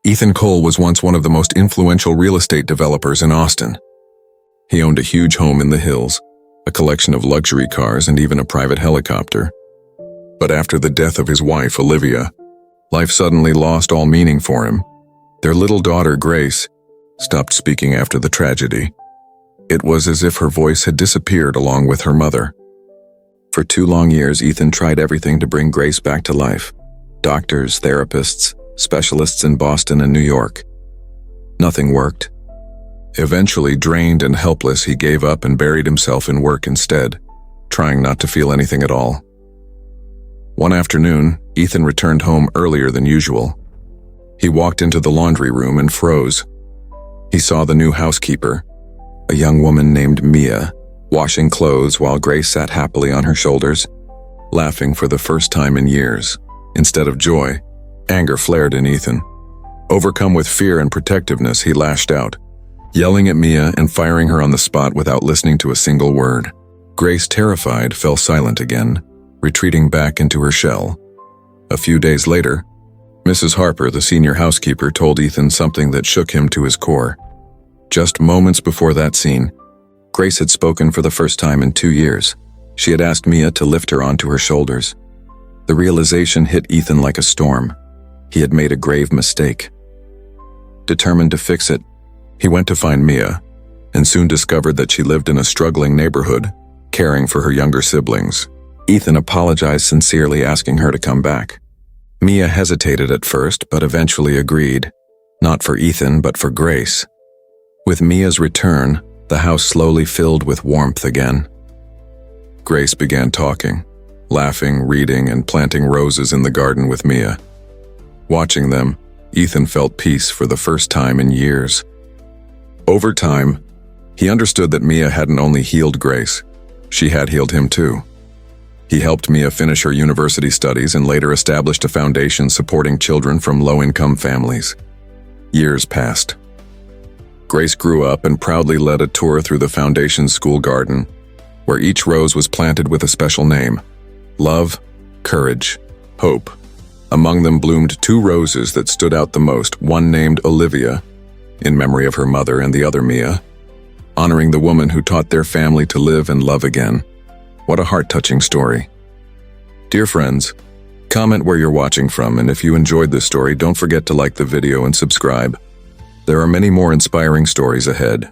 Ethan Cole was once one of the most influential real estate developers in Austin. He owned a huge home in the hills, a collection of luxury cars, and even a private helicopter. But after the death of his wife, Olivia, life suddenly lost all meaning for him. Their little daughter, Grace, stopped speaking after the tragedy. It was as if her voice had disappeared along with her mother. For 2 long years, Ethan tried everything to bring Grace back to life. Doctors, therapists, specialists in Boston and New York. Nothing worked. Eventually, drained and helpless, he gave up and buried himself in work instead, trying not to feel anything at all. One afternoon, Ethan returned home earlier than usual. He walked into the laundry room and froze. He saw the new housekeeper, a young woman named Mia, washing clothes while Grace sat happily on her shoulders, laughing for the first time in years. Instead of joy, anger flared in Ethan. Overcome with fear and protectiveness, he lashed out, yelling at Mia and firing her on the spot without listening to a single word. Grace, terrified, fell silent again, retreating back into her shell. A few days later, Mrs. Harper, the senior housekeeper, told Ethan something that shook him to his core. Just moments before that scene, Grace had spoken for the first time in 2 years. She had asked Mia to lift her onto her shoulders. The realization hit Ethan like a storm. He had made a grave mistake. Determined to fix it, he went to find Mia, and soon discovered that she lived in a struggling neighborhood, caring for her younger siblings. Ethan apologized sincerely, asking her to come back. Mia hesitated at first, but eventually agreed, not for Ethan, but for Grace. With Mia's return, the house slowly filled with warmth again. Grace began talking, laughing, reading, and planting roses in the garden with Mia. Watching them, Ethan felt peace for the first time in years. Over time, he understood that Mia hadn't only healed Grace, she had healed him too. He helped Mia finish her university studies and later established a foundation supporting children from low-income families. Years passed. Grace grew up and proudly led a tour through the foundation's school garden, where each rose was planted with a special name: love, courage, hope. Among them bloomed 2 roses that stood out the most, one named Olivia, in memory of her mother, and the other Mia, honoring the woman who taught their family to live and love again. What a heart-touching story. Dear friends, comment where you're watching from, and if you enjoyed this story, don't forget to like the video and subscribe. There are many more inspiring stories ahead.